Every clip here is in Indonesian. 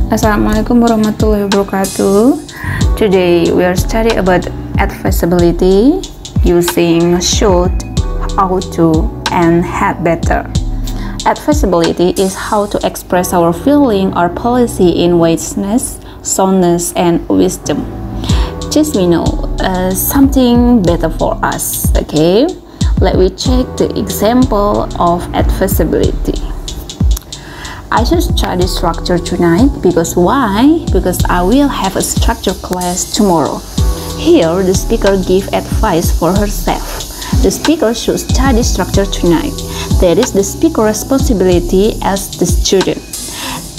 Assalamualaikum warahmatullahi wabarakatuh. Today we are studying about advisability using should, ought to, and had better. Advisability is how to express our feeling or policy in wisely, soundness, and wisdom. Just we know something better for us. Okay, let me check the example of advisability. I should study structure tonight because why? Because I will have a structure class tomorrow. Here, the speaker gives advice for herself. The speaker should study structure tonight. That is the speaker responsibility as the student.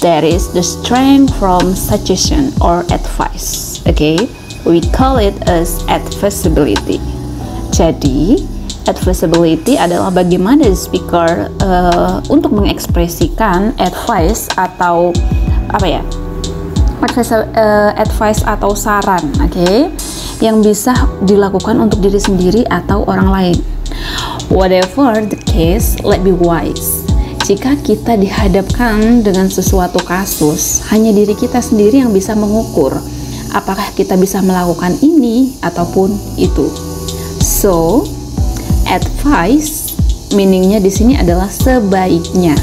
That is the strength from suggestion or advice. Okay, we call it as advisability. Jadi, advisability adalah bagaimana speaker untuk mengekspresikan advice atau advice atau saran, yang bisa dilakukan untuk diri sendiri atau orang lain. Whatever the case, let be wise. Jika kita dihadapkan dengan sesuatu kasus, hanya diri kita sendiri yang bisa mengukur apakah kita bisa melakukan ini ataupun itu. So, advice meaningnya di sini adalah sebaiknya.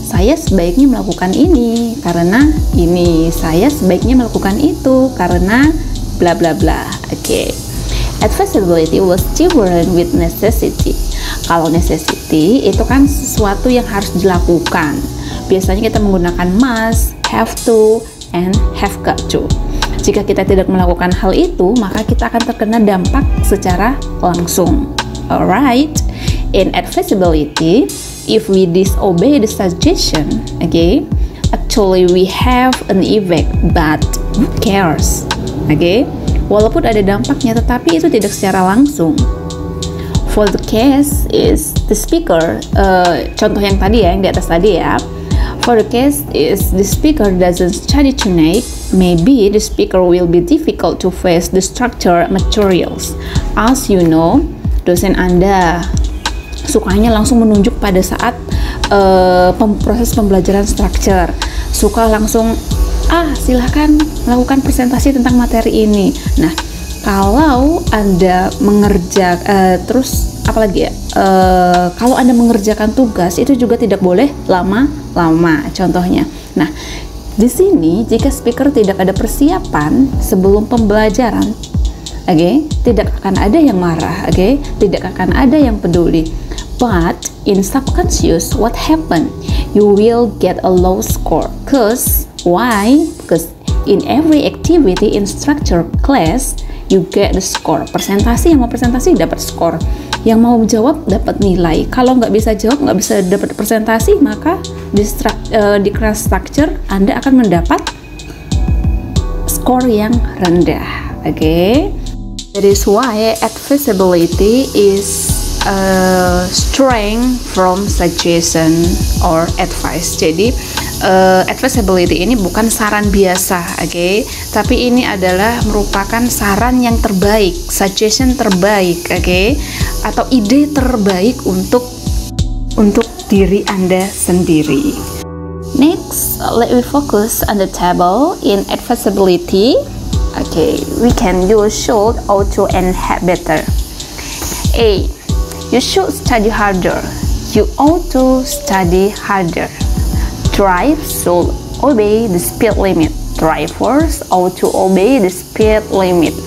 Saya sebaiknya melakukan ini karena ini, saya sebaiknya melakukan itu karena bla bla bla. Advisability was different with necessity. Kalau necessity itu kan sesuatu yang harus dilakukan. Biasanya kita menggunakan must, have to, and have got to. Jika kita tidak melakukan hal itu, maka kita akan terkena dampak secara langsung. Alright, in advisability, if we disobey the suggestion, actually we have an effect, but who cares? Walaupun ada dampaknya, tetapi itu tidak secara langsung. For the case is the speaker, contoh yang tadi yang di atas tadi ya. For the case is the speaker doesn't study tonight, maybe the speaker will be difficult to face the structure materials. As you know, dosen Anda sukanya langsung menunjuk pada saat proses pembelajaran structure, suka langsung silahkan melakukan presentasi tentang materi ini. Nah, kalau Anda kalau Anda mengerjakan tugas itu juga tidak boleh lama-lama contohnya. Nah, di sini jika speaker tidak ada persiapan sebelum pembelajaran, tidak akan ada yang marah, tidak akan ada yang peduli. But in subconscious, what happen? You will get a low score. Why? Because in every activity in structure class, you get the score. Presentasi, yang mau presentasi dapat skor, yang mau jawab dapat nilai. Kalau nggak bisa jawab, nggak bisa dapat presentasi, maka di class structure Anda akan mendapat skor yang rendah. That is why advisability is strength from suggestion or advice. Jadi advisability ini bukan saran biasa, tapi ini adalah merupakan saran yang terbaik, suggestion terbaik, atau ide terbaik untuk diri Anda sendiri. Next, let me focus on the table in advisability. We can use should, ought to, and had better. A. You should study harder. You ought to study harder. Drive should obey the speed limit. Drivers ought to obey the speed limit.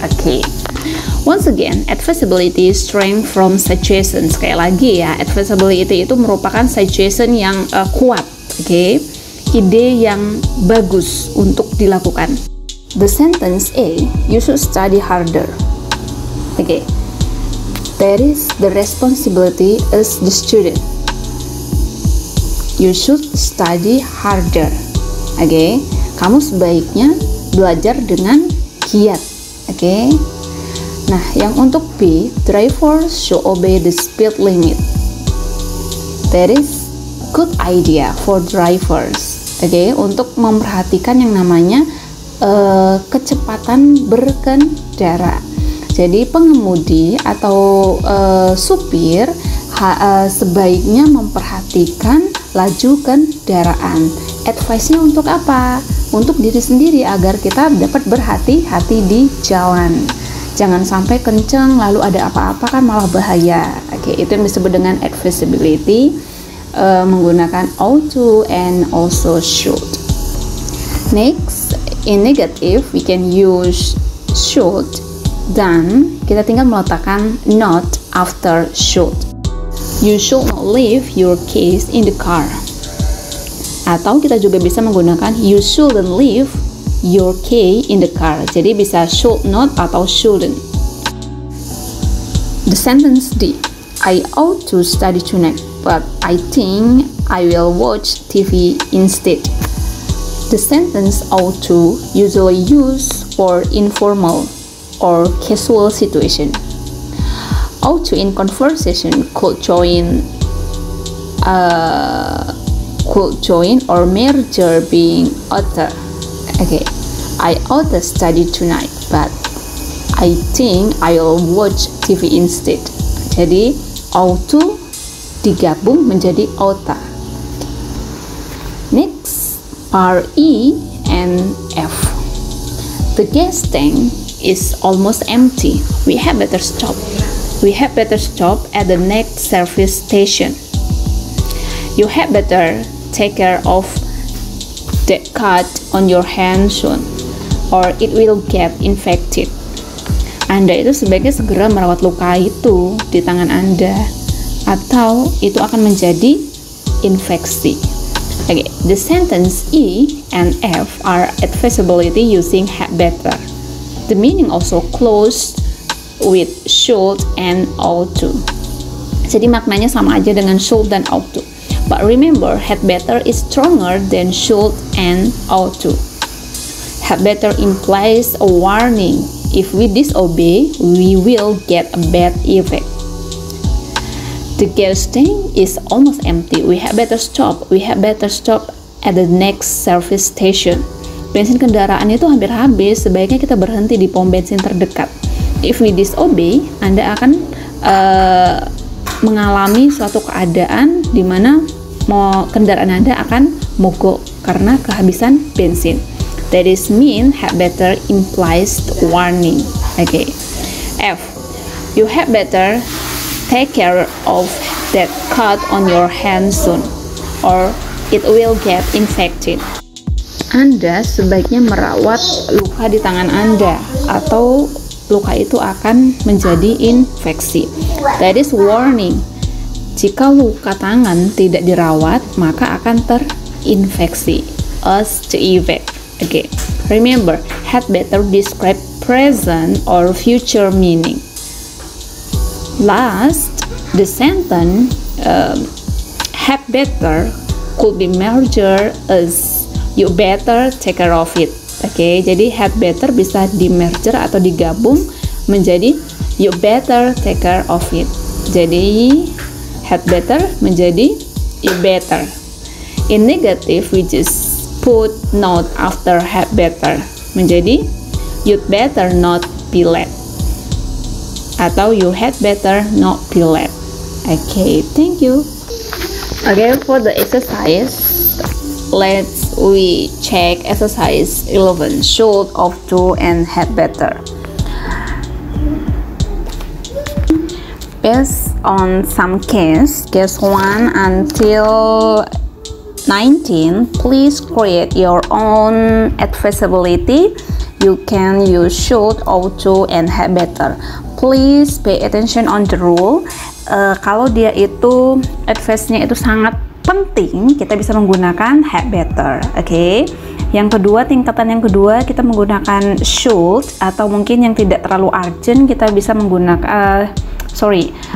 Once again, advisability is strength from suggestion. Sekali lagi ya, advisability itu merupakan suggestion yang kuat, ide yang bagus untuk dilakukan. The sentence A, you should study harder. That is the responsibility as the student. You should study harder. Kamu sebaiknya belajar dengan giat. Nah, yang untuk B, drivers should obey the speed limit. That is good idea for drivers. Untuk memperhatikan yang namanya kecepatan berkendara. Jadi pengemudi atau supir sebaiknya memperhatikan laju kendaraan. Advice-nya untuk apa? untuk diri sendiri agar kita dapat berhati-hati di jalan. Jangan sampai kenceng lalu ada apa-apa kan malah bahaya. Oke, itu yang disebut dengan advisability, menggunakan ought to and also should. Next, in negative we can use should, dan kita tinggal meletakkan not after should. You should not leave your keys in the car. Atau kita juga bisa menggunakan you shouldn't leave your key in the car. Jadi bisa should not atau shouldn't. The sentence D. I ought to study tonight, but I think I will watch TV instead. The sentence ought to usually used for informal or casual situation. Ought to in conversation could join or merger being oughter. Okay, I ought to study tonight, but I think I'll watch TV instead. Jadi ought to digabung menjadi oughta. Next, part E and F. The gas tank is almost empty. We had better stop. We had better stop at the next service station. You had better take care of that cut on your hand soon, or it will get infected. Anda itu sebaiknya segera merawat luka itu di tangan Anda, atau itu akan menjadi infeksi. Okay, the sentence E and F are advisability using had better. The meaning also close with should and ought to. Jadi maknanya sama aja dengan should dan ought to. But remember, had better is stronger than should and ought to. Had better implies a warning. If we disobey, we will get a bad effect. The gas tank is almost empty. We had better stop. We had better stop at the next service station. Bensin kendaraan itu hampir habis. Sebaiknya kita berhenti di pom bensin terdekat. If we disobey, Anda akan mengalami suatu keadaan di mana kendaraan Anda akan mogok karena kehabisan bensin. That is mean had better implies warning. Okay. F. You had better take care of that cut on your hand soon, or it will get infected. Anda sebaiknya merawat luka di tangan Anda, atau luka itu akan menjadi infeksi. That is warning. Jika luka tangan tidak dirawat, maka akan terinfeksi. As the effect. Okay. Remember, had better describe present or future meaning. Last, the sentence had better could be merged as you better take care of it. Okay, jadi had better bisa di merger atau digabung menjadi you better take care of it. Jadi had better menjadi you better. In negative, we just put not after had better menjadi you'd better not be late, atau you had better not be late. Okay, thank you. Okay, for the exercise, let's we check exercise 11. Should, ought to, and had better. Based on some case 1 until 19, please create your own advisability. You can use should, ought to, and had better. Please pay attention on the rule. Kalau dia itu advice-nya itu sangat penting, kita bisa menggunakan had better. Okay. Yang kedua, tingkatan yang kedua, kita menggunakan should, atau mungkin yang tidak terlalu urgent, kita bisa menggunakan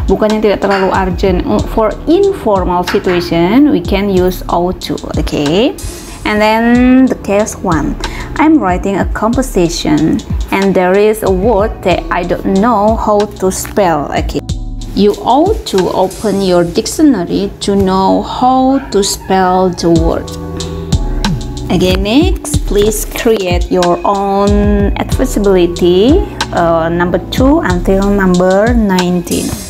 bukan yang tidak terlalu urgent. For informal situation, we can use ought to. Okay. And then the case 1. I'm writing a composition and there is a word that I don't know how to spell. Okay. You ought to open your dictionary to know how to spell the word. Okay, next, please create your own advisability, number 2 until number 19.